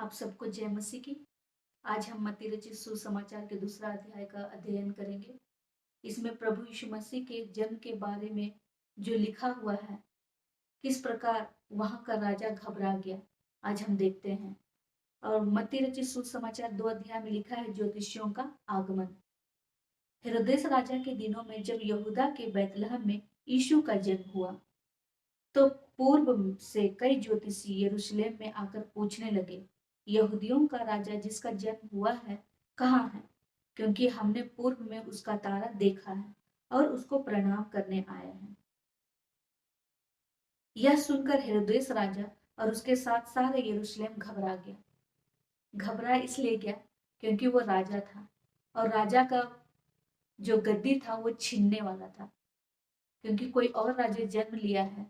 आप सबको जय मसीह की। आज हम मत्ती रचित सुसमाचार के दूसरा अध्याय का अध्ययन करेंगे। इसमें प्रभु यीशु मसीह के जन्म के बारे में जो लिखा हुआ है, किस प्रकार वहां का राजा घबरा गया, आज हम देखते हैं। और मत्ती रचित सुसमाचार 2 अध्याय में लिखा है ज्योतिषियों का आगमन। हेरोदेस राजा के दिनों में जब यहूदा के बैतलहम में यीशु का जन्म हुआ, तो पूर्व से कई ज्योतिषी यरूशलेम में आकर पूछने लगे, यहूदियों का राजा जिसका जन्म हुआ है कहाँ है? क्योंकि हमने पूर्व में उसका तारा देखा है और उसको प्रणाम करने आए हैं। यह सुनकर हेरोदेस राजा और उसके साथ सारे यरूशलेम घबरा गया। घबरा इसलिए गया क्योंकि वो राजा था और राजा का जो गद्दी था वो छीनने वाला था। क्योंकि कोई और राजा जन्म लिया है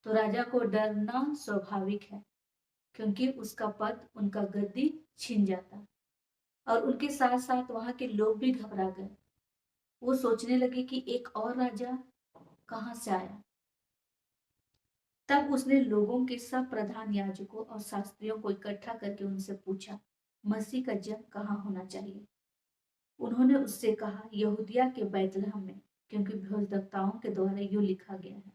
तो राजा को डरना स्वाभाविक है, क्योंकि उसका पद, उनका गद्दी छीन जाता। और उनके साथ साथ वहां के लोग भी घबरा गए। वो सोचने लगे कि एक और राजा कहां से आया। तब उसने लोगों के सब प्रधान याजकों और शास्त्रियों को इकट्ठा करके उनसे पूछा, मसीह का जन्म कहाँ होना चाहिए? उन्होंने उससे कहा, यहूदिया के बैतलहम में, क्योंकि भविष्यद्वक्ताओं के द्वारा यूं लिखा गया है,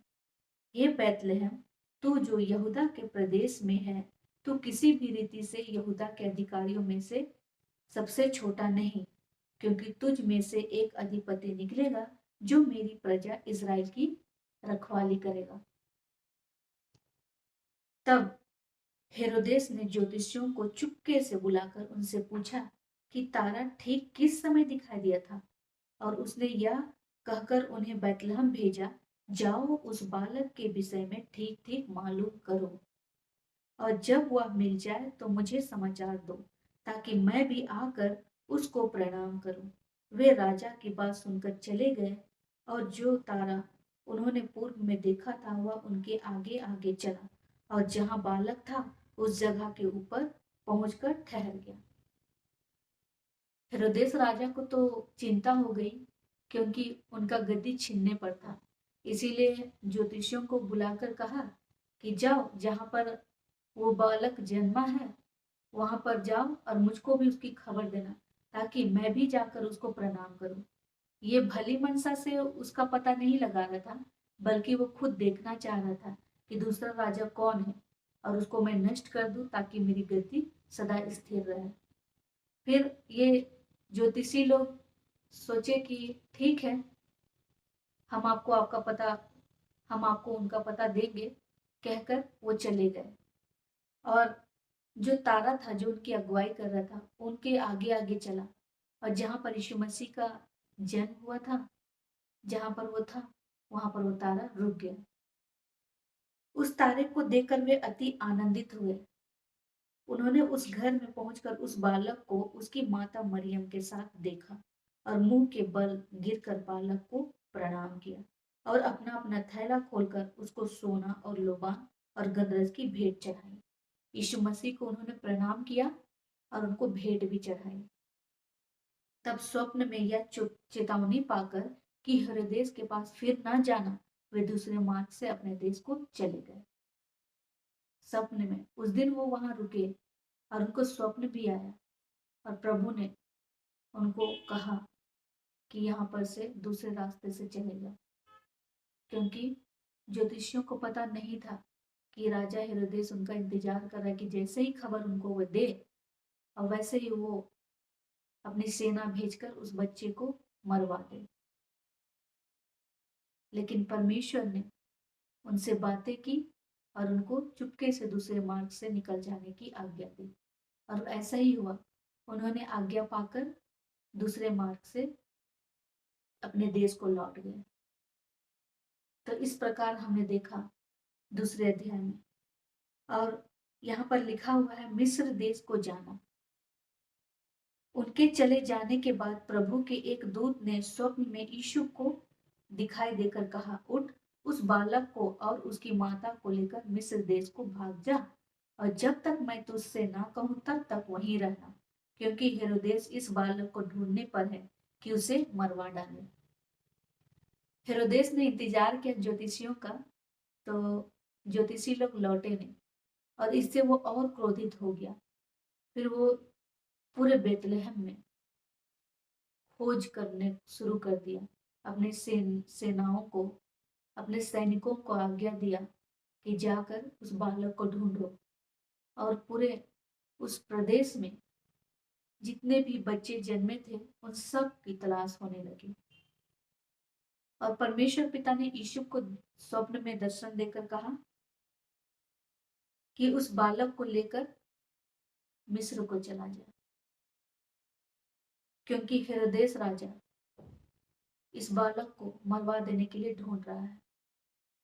हे बैतलहम, तू जो यहूदा के प्रदेश में है, तू किसी भी रीति से यहूदा के अधिकारियों में से सबसे छोटा नहीं, क्योंकि तुझ में से एक अधिपति निकलेगा जो मेरी प्रजा इज़राइल की रखवाली करेगा। तब हेरोदेस ने ज्योतिषियों को चुपके से बुलाकर उनसे पूछा कि तारा ठीक किस समय दिखाई दिया था, और उसने यह कहकर उन्हें बैतलहम भेजा, जाओ उस बालक के विषय में ठीक ठीक मालूम करो, और जब वह मिल जाए तो मुझे समाचार दो, ताकि मैं भी आकर उसको प्रणाम करूं। वे राजा की बात सुनकर चले गए, और जो तारा उन्होंने पूर्व में देखा था वह उनके आगे आगे चला, और जहां बालक था उस जगह के ऊपर पहुंचकर ठहर गया। हेरोदेस राजा को तो चिंता हो गई, क्योंकि उनका गद्दी छीनने पर था। इसीलिए ज्योतिषियों को बुलाकर कहा कि जाओ, जहां पर वो बालक जन्मा है वहां पर जाओ और मुझको भी उसकी खबर देना, ताकि मैं भी जाकर उसको प्रणाम करूं। ये भली मनसा से उसका पता नहीं लगा रहा था, बल्कि वो खुद देखना चाह रहा था कि दूसरा राजा कौन है और उसको मैं नष्ट कर दूं, ताकि मेरी गद्दी सदा स्थिर रहे। फिर ये ज्योतिषी लोग सोचे कि ठीक है, हम आपको आपका पता हम आपको उनका पता देंगे, कहकर वो चले गए। और जो तारा था जो उनकी अगुवाई कर रहा था उनके आगे आगे चला, और जहां पर यीशु मसीह का जन्म हुआ था, जहां पर वो था वहां पर वो तारा रुक गया। उस तारे को देखकर वे अति आनंदित हुए। उन्होंने उस घर में पहुंचकर उस बालक को उसकी माता मरियम के साथ देखा, और मुंह के बल गिरकर बालक को प्रणाम किया, और अपना अपना थैला खोलकर उसको सोना और लोबान और गंधरस की भेंट चढ़ाई। यीशु मसीह को उन्होंने प्रणाम किया और उनको भेंट भी चढ़ाई। तब स्वप्न में यह चेतावनी पाकर कि हेरोदेस के पास फिर न जाना, वे दूसरे मार्ग से अपने देश को चले गए। स्वप्न में उस दिन वो वहां रुके, और उनको स्वप्न भी आया, और प्रभु ने उनको कहा कि यहाँ पर से दूसरे रास्ते से चले जाओ, क्योंकि ज्योतिषियों को पता नहीं था कि राजा हेरोदेस उनका इंतजार कर रहा है, कि जैसे ही खबर उनको वो दे और वैसे ही वो अपनी सेना भेजकर उस बच्चे को मरवा दे। लेकिन परमेश्वर ने उनसे बातें की और उनको चुपके से दूसरे मार्ग से निकल जाने की आज्ञा दी, और ऐसा ही हुआ। उन्होंने आज्ञा पाकर दूसरे मार्ग से अपने देश को लौट गए। तो इस प्रकार हमने देखा दूसरे अध्याय में। और यहाँ पर लिखा हुआ है, मिस्र देश को जाना। उनके चले जाने के बाद प्रभु के एक दूत ने स्वप्न में यीशु को दिखाई देकर कहा, उठ, उस बालक को और उसकी माता को लेकर मिस्र देश को भाग जा, और जब तक मैं तुझसे ना कहूं तब तक वहीं रहना, क्योंकि हेरोदेस इस बालक को ढूंढने पर है कि उसे मरवा डाले। हेरोदेस ने इंतजार किया ज्योतिषियों का, तो ज्योतिषी लोग लौटे नहीं, और इससे वो और क्रोधित हो गया। फिर वो पूरे बेतलहम में खोज करने शुरू कर दिया। अपने सेनाओं को, अपने सैनिकों को आज्ञा दिया कि जाकर उस बालक को ढूंढो। और पूरे उस प्रदेश में जितने भी बच्चे जन्मे थे उन सब की तलाश होने लगी। और परमेश्वर पिता ने यीशु को स्वप्न में दर्शन देकर कहा कि उस बालक को लेकर मिस्र को चला जाए, क्योंकि हेरोदेस राजा इस बालक को मरवा देने के लिए ढूंढ रहा है।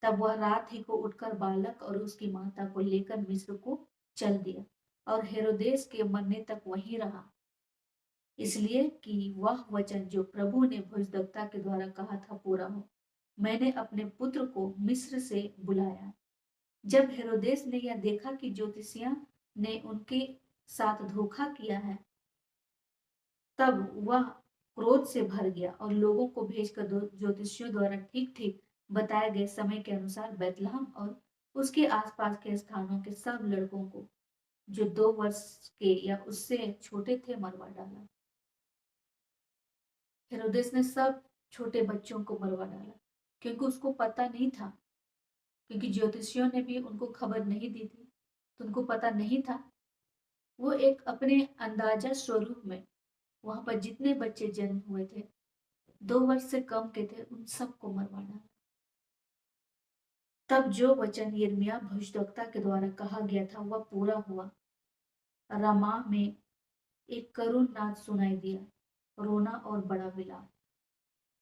तब वह रात ही को उठकर बालक और उसकी माता को लेकर मिस्र को चल दिया और हेरोदेस के मरने तक वहीं रहा, इसलिए कि वह वचन जो प्रभु ने भविष्यद्वक्ता के द्वारा कहा था पूरा हो, मैंने अपने पुत्र को मिस्र से बुलाया। जब हेरोदेस ने यह देखा कि ज्योतिषियां ने उनके साथ धोखा किया है, तब वह क्रोध से भर गया और लोगों को भेजकर ज्योतिषियों द्वारा ठीक ठीक बताए गए समय के अनुसार बैतलहम और उसके आसपास के स्थानों के सब लड़कों को जो 2 वर्ष के या उससे छोटे थे मरवा डाला। हेरोदेस ने सब छोटे बच्चों को मरवा डाला, क्योंकि उसको पता नहीं था, क्योंकि ज्योतिषियों ने भी उनको खबर नहीं दी थी, तो उनको पता नहीं था। वो एक अपने अंदाजा स्वरूप में वहां पर जितने बच्चे जन्म हुए थे 2 वर्ष से कम के थे उन सबको मरवा डाला। तब जो वचन यिर्मयाह भविष्यद्वक्ता के द्वारा कहा गया था वह पूरा हुआ। रामा में एक करुण नाद सुनाई दिया, रोना और बड़ा विलाप।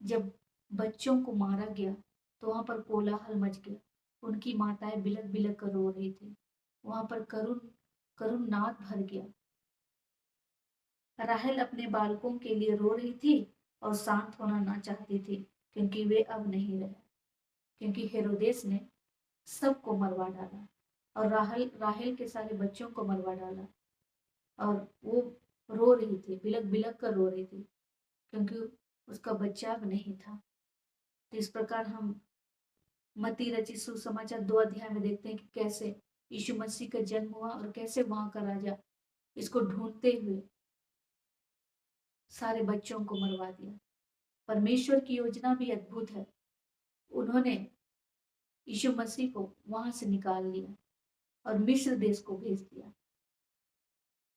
जब बच्चों को मारा गया तो वहां पर कोलाहल मच गया। उनकी माताएं बिलक बिलक कर रो रही थी। वहां पर करुण करुण नाद भर गया। राहेल अपने बालकों के लिए रो रही थी और शांत होना ना चाहती थी, क्योंकि वे अब नहीं रहे, क्योंकि हेरोदेस ने सबको मरवा डाला और राहेल राहेल के सारे बच्चों को मरवा डाला। और वो रो रही थी, बिलक बिलक कर रो रही थी, क्योंकि उसका बच्चा अब नहीं था। तो इस प्रकार हम मत्ती रचित सुसमाचार 2 अध्याय में देखते हैं कि कैसे यीशु मसीह का जन्म हुआ और कैसे वहां का राजा इसको ढूंढते हुए सारे बच्चों को मरवा दिया। परमेश्वर की योजना भी अद्भुत है। उन्होंने यीशु मसीह को वहां से निकाल लिया और मिस्र देश को भेज दिया।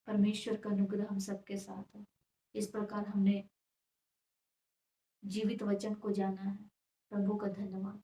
परमेश्वर का अनुग्रह हम सबके साथ है। इस प्रकार हमने जीवित वचन को जाना है। प्रभु का धन्यवाद।